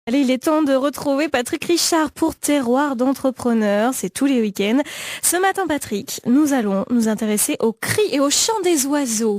Allez, il est temps de retrouver Patrick Richard pour Terroir d'entrepreneurs. C'est tous les week-ends. Ce matin, Patrick, nous allons nous intéresser aux cris et aux chants des oiseaux.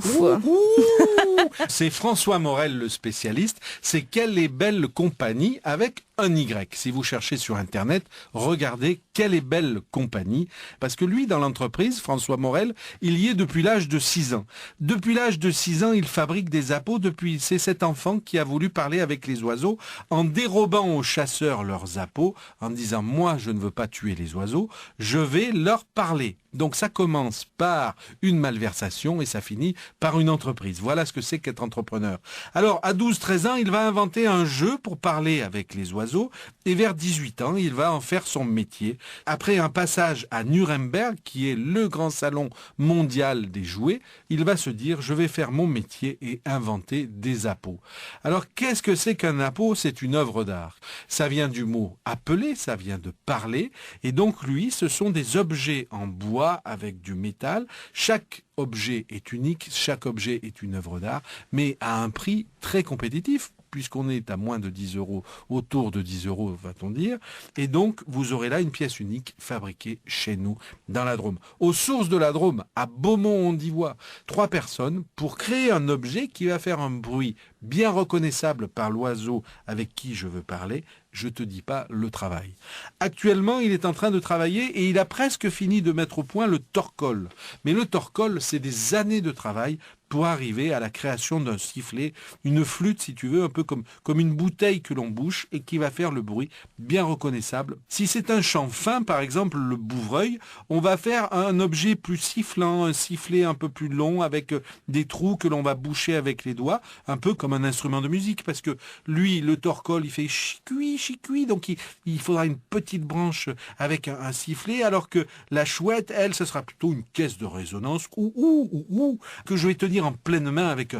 C'est François Morel, le spécialiste. C'est Quelle est belle compagnie avec un Y. Si vous cherchez sur Internet, regardez Quelle est belle compagnie. Parce que lui, dans l'entreprise, François Morel, il y est depuis l'âge de 6 ans. Depuis l'âge de 6 ans, il fabrique des appos. C'est cet enfant qui a voulu parler avec les oiseaux en dérobant aux chasseurs leurs appos, en disant « Moi, je ne veux pas tuer les oiseaux, je vais leur parler ». Donc ça commence par une malversation et ça finit par une entreprise. Voilà ce que c'est qu'être entrepreneur. Alors, à 12-13 ans, il va inventer un jeu pour parler avec les oiseaux et vers 18 ans, il va en faire son métier. Après un passage à Nuremberg, qui est le grand salon mondial des jouets, il va se dire « Je vais faire mon métier et inventer des appos ». Alors, qu'est-ce que c'est qu'un appôt ? C'est une œuvre d'art. Ça vient du mot « appeler », ça vient de « parler ». Et donc, lui, ce sont des objets en bois avec du métal. Chaque objet est unique, chaque objet est une œuvre d'art, mais à un prix très compétitif, puisqu'on est à moins de 10 euros, autour de 10 euros, va-t-on dire. Et donc, vous aurez là une pièce unique fabriquée chez nous, dans la Drôme. Aux sources de la Drôme, à Beaumont-on-Divois, 3 personnes pour créer un objet qui va faire un bruit bien reconnaissable par l'oiseau avec qui je veux parler. Je te dis pas le travail. Actuellement, il est en train de travailler et il a presque fini de mettre au point le torcol. Mais le torcol, c'est des années de travail pour arriver à la création d'un sifflet, une flûte si tu veux, un peu comme une bouteille que l'on bouche et qui va faire le bruit bien reconnaissable. Si c'est un chant fin, par exemple le bouvreuil, on va faire un objet plus sifflant, un sifflet un peu plus long avec des trous que l'on va boucher avec les doigts, un peu comme un instrument de musique, parce que lui, le torcol, il fait chicui, chicui, donc il faudra une petite branche avec un sifflet, alors que la chouette, elle, ce sera plutôt une caisse de résonance, ou, que je vais tenir en pleine main avec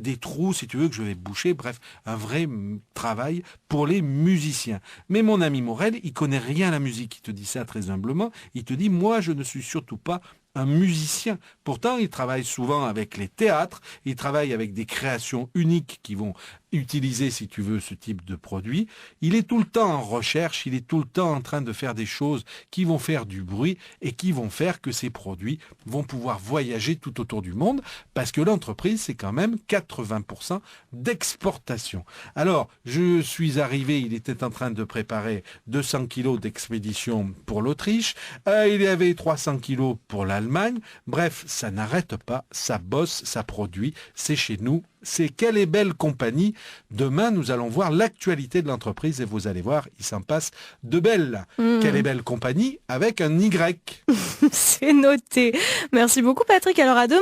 des trous, si tu veux, que je vais boucher. Bref, un vrai travail pour les musiciens. Mais mon ami Morel, il connaît rien à la musique. Il te dit ça très humblement. Il te dit, moi, je ne suis surtout pas un musicien. Pourtant, il travaille souvent avec les théâtres, il travaille avec des créations uniques qui vont utiliser, si tu veux, ce type de produit. Il est tout le temps en recherche, il est tout le temps en train de faire des choses qui vont faire du bruit et qui vont faire que ces produits vont pouvoir voyager tout autour du monde, parce que l'entreprise, c'est quand même 80% d'exportation. Alors, je suis arrivé, il était en train de préparer 200 kilos d'expédition pour l'Autriche, il y avait 300 kilos pour l'Allemagne. Bref, ça n'arrête pas, ça bosse, ça produit, c'est chez nous. C'est Quelle est belle compagnie. Demain, nous allons voir l'actualité de l'entreprise et vous allez voir, il s'en passe de belles. Quelle est belle compagnie avec un Y. C'est noté. Merci beaucoup, Patrick. Alors, à demain.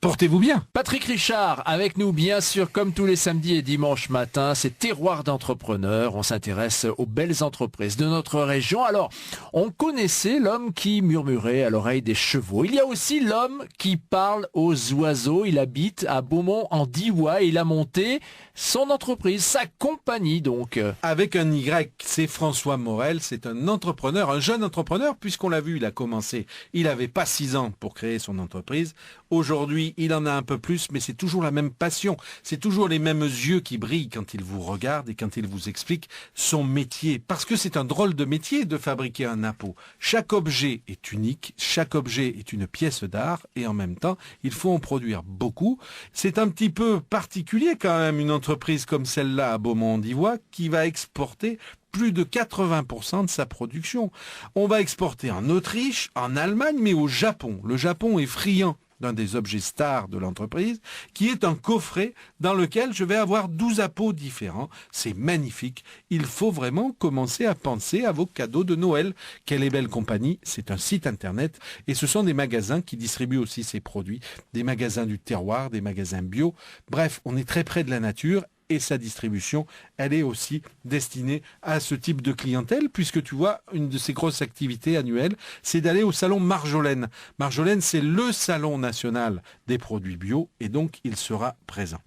Portez-vous bien. Patrick Richard avec nous, bien sûr, comme tous les samedis et dimanches matins. C'est Terroir d'entrepreneurs. On s'intéresse aux belles entreprises de notre région. Alors, on connaissait l'homme qui murmurait à l'oreille des chevaux. Il y a aussi l'homme qui parle aux oiseaux. Il habite à Beaumont-en-Divois et il a monté son entreprise, sa compagnie donc. Avec un Y, c'est François Morel. C'est un entrepreneur, un jeune entrepreneur, puisqu'on l'a vu, il a commencé. Il n'avait pas 6 ans pour créer son entreprise. Aujourd'hui, il en a un peu plus, mais c'est toujours la même passion. C'est toujours les mêmes yeux qui brillent quand il vous regarde et quand il vous explique son métier. Parce que c'est un drôle de métier de fabriquer un appôt. Chaque objet est unique, chaque objet est une pièce d'art et en même temps, il faut en produire beaucoup. C'est un petit peu particulier quand même, une entreprise comme celle-là à Beaumont-en-Divois qui va exporter plus de 80% de sa production. On va exporter en Autriche, en Allemagne, mais au Japon. Le Japon est friand d'un des objets stars de l'entreprise, qui est un coffret dans lequel je vais avoir 12 appos différents. C'est magnifique. Il faut vraiment commencer à penser à vos cadeaux de Noël. Quelle est belle compagnie, c'est un site internet et ce sont des magasins qui distribuent aussi ces produits, des magasins du terroir, des magasins bio. Bref, on est très près de la nature et sa distribution, elle est aussi destinée à ce type de clientèle, puisque tu vois, une de ses grosses activités annuelles, c'est d'aller au salon Marjolaine. Marjolaine, c'est le salon national des produits bio, et donc il sera présent.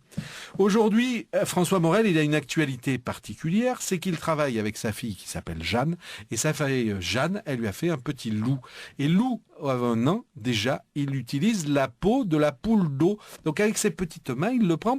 Aujourd'hui, François Morel, il a une actualité particulière, c'est qu'il travaille avec sa fille qui s'appelle Jeanne, et sa fille Jeanne, elle lui a fait un petit loup. Et loup, à 1 an, déjà, il utilise la peau de la poule d'eau. Donc avec ses petites mains, il le prend,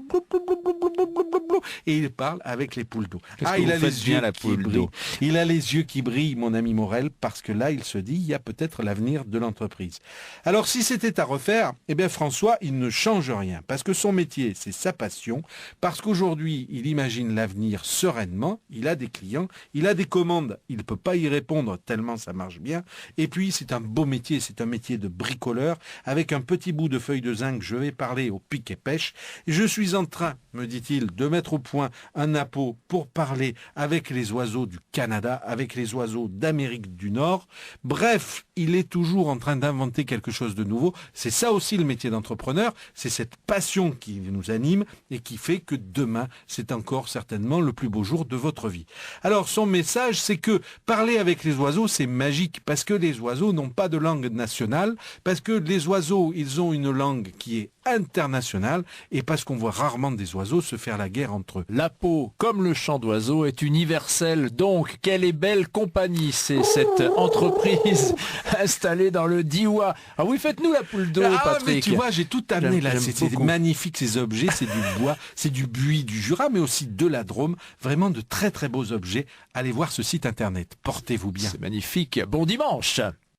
et il parle avec les poules d'eau. Il a les yeux qui brillent. Il a les yeux qui brillent, mon ami Morel, parce que là, il se dit, il y a peut-être l'avenir de l'entreprise. Alors, si c'était à refaire, eh bien, François, il ne change rien, parce que son métier, c'est sa passion, parce qu'aujourd'hui, il imagine l'avenir sereinement, il a des clients, il a des commandes, il ne peut pas y répondre tellement ça marche bien, et puis, c'est un beau métier, c'est un métier de bricoleur, avec un petit bout de feuille de zinc, je vais parler au pic et pêche, et je suis en train, me dit-il, de mettre au point un appôt pour parler avec les oiseaux du Canada, avec les oiseaux d'Amérique du Nord. Bref, il est toujours en train d'inventer quelque chose de nouveau. C'est ça aussi le métier d'entrepreneur, c'est cette passion qui nous anime et qui fait que demain, c'est encore certainement le plus beau jour de votre vie. Alors, son message, c'est que parler avec les oiseaux, c'est magique, parce que les oiseaux n'ont pas de langue nationale, parce que les oiseaux, ils ont une langue qui est internationale, et parce qu'on voit rarement des oiseaux se faire la guerre entre eux. La peau, comme le chant d'oiseau, est universelle. Donc, quelle est belle compagnie. C'est cette entreprise installée dans le Diois. Ah oui, faites-nous la poule d'eau, Patrick. Mais tu vois, j'ai tout amené là. J'aime C'est beaucoup. magnifique ces objets. C'est du bois, c'est du buis du Jura, mais aussi de la Drôme. Vraiment de très très beaux objets. Allez voir ce site internet. Portez-vous bien. C'est magnifique. Bon dimanche.